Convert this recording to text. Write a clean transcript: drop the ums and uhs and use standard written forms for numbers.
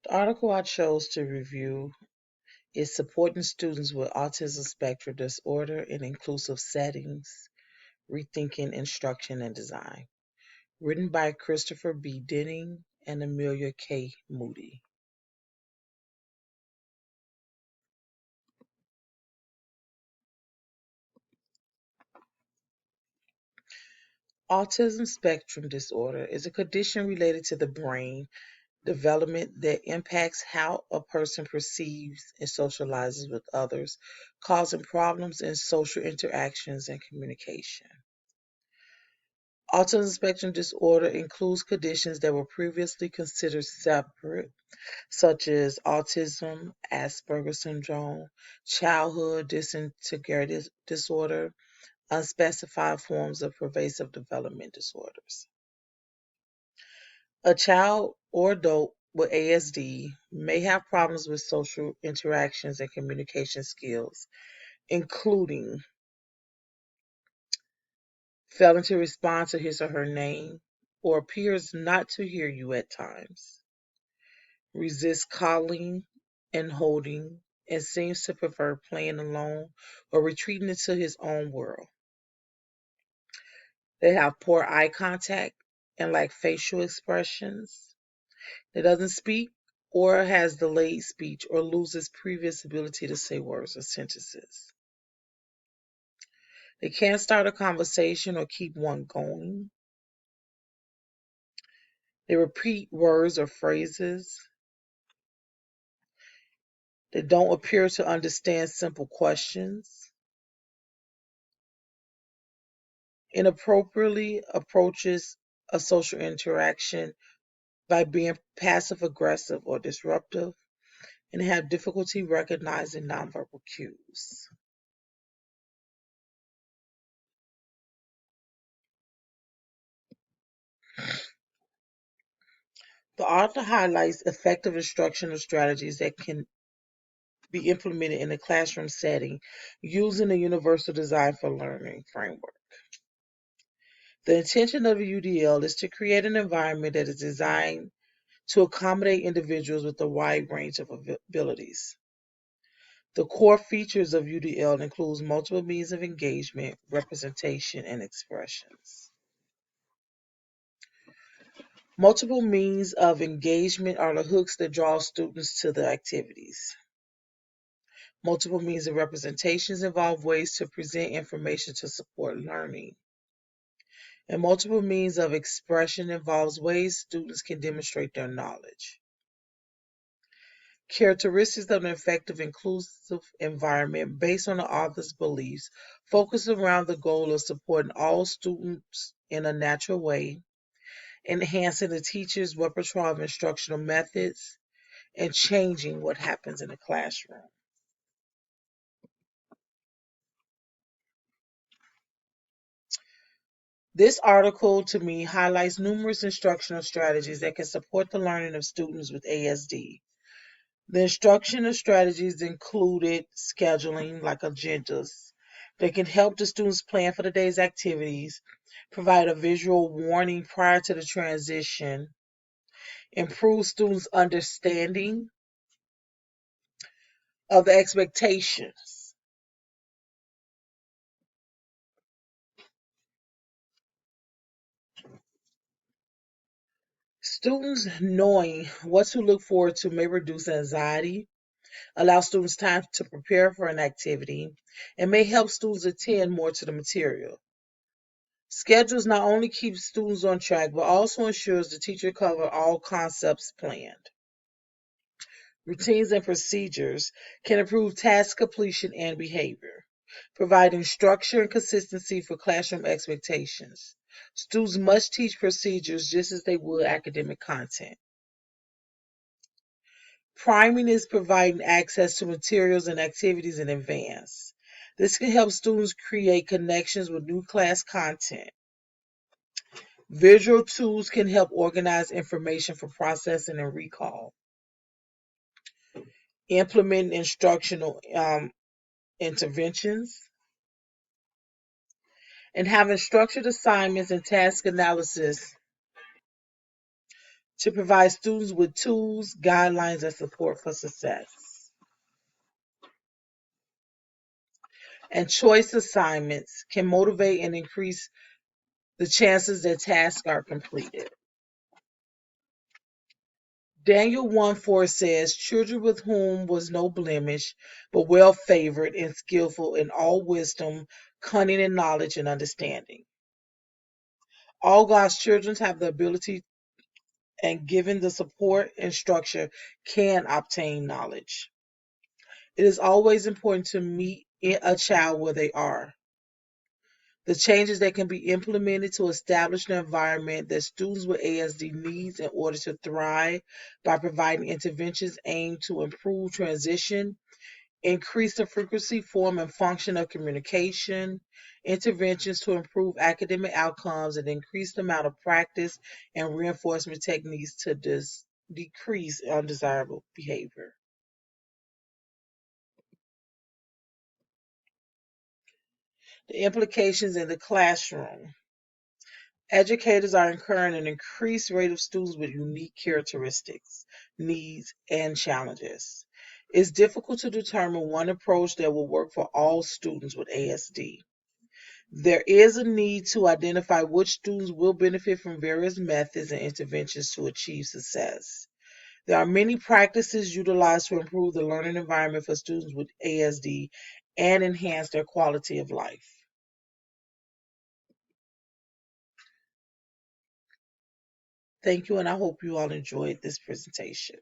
The article I chose to review is Supporting Students with Autism Spectrum Disorder in Inclusive Settings, Rethinking Instruction and Design, written by Christopher B. Denning and Amelia K. Moody. Autism spectrum disorder is a condition related to the brain development that impacts how a person perceives and socializes with others, causing problems in social interactions and communication. Autism spectrum disorder includes conditions that were previously considered separate, such as autism, Asperger's syndrome, childhood disintegrated disorder, unspecified forms of pervasive development disorders. A child or adult with ASD may have problems with social interactions and communication skills, including failing to respond to his or her name or appears not to hear you at times, resists calling and holding, and seems to prefer playing alone or retreating into his own world. They have poor eye contact and lack facial expressions. It doesn't speak or has delayed speech or loses previous ability to say words or sentences. They can't start a conversation or keep one going. They repeat words or phrases. They don't appear to understand simple questions. Inappropriately approaches a social interaction by being passive aggressive or disruptive and have difficulty recognizing nonverbal cues. The author highlights effective instructional strategies that can be implemented in a classroom setting using the Universal Design for Learning framework. The intention of a UDL is to create an environment that is designed to accommodate individuals with a wide range of abilities. The core features of UDL includes multiple means of engagement, representation, and expressions. Multiple means of engagement are the hooks that draw students to the activities. Multiple means of representations involve ways to present information to support learning. And multiple means of expression involves ways students can demonstrate their knowledge. Characteristics of an effective inclusive environment based on the author's beliefs focus around the goal of supporting all students in a natural way, enhancing the teacher's repertoire of instructional methods, and changing what happens in the classroom. This article to me highlights numerous instructional strategies that can support the learning of students with ASD. The instructional strategies included scheduling, like agendas, that can help the students plan for the day's activities, provide a visual warning prior to the transition, improve students' understanding of the expectations. Students knowing what to look forward to may reduce anxiety, allow students time to prepare for an activity, and may help students attend more to the material. Schedules not only keep students on track, but also ensures the teacher cover all concepts planned. Routines and procedures can improve task completion and behavior, providing structure and consistency for classroom expectations. Students must teach procedures just as they would academic content. Priming is providing access to materials and activities in advance. This can help students create connections with new class content. Visual tools can help organize information for processing and recall. Implement instructional interventions, and having structured assignments and task analysis to provide students with tools, guidelines, and support for success. And choice assignments can motivate and increase the chances that tasks are completed. Daniel 1:4 says, children with whom was no blemish, but well favored and skillful in all wisdom, cunning and knowledge and understanding. All God's children have the ability and given the support and structure can obtain knowledge. It is always important to meet a child where they are. The changes that can be implemented to establish an environment that students with ASD needs in order to thrive by providing interventions aimed to improve transition, increase the frequency, form, and function of communication, interventions to improve academic outcomes, and increase the amount of practice and reinforcement techniques to decrease undesirable behavior. The implications in the classroom. Educators are incurring an increased rate of students with unique characteristics, needs, and challenges. It's difficult to determine one approach that will work for all students with ASD. There is a need to identify which students will benefit from various methods and interventions to achieve success. There are many practices utilized to improve the learning environment for students with ASD and enhance their quality of life. Thank you, and I hope you all enjoyed this presentation.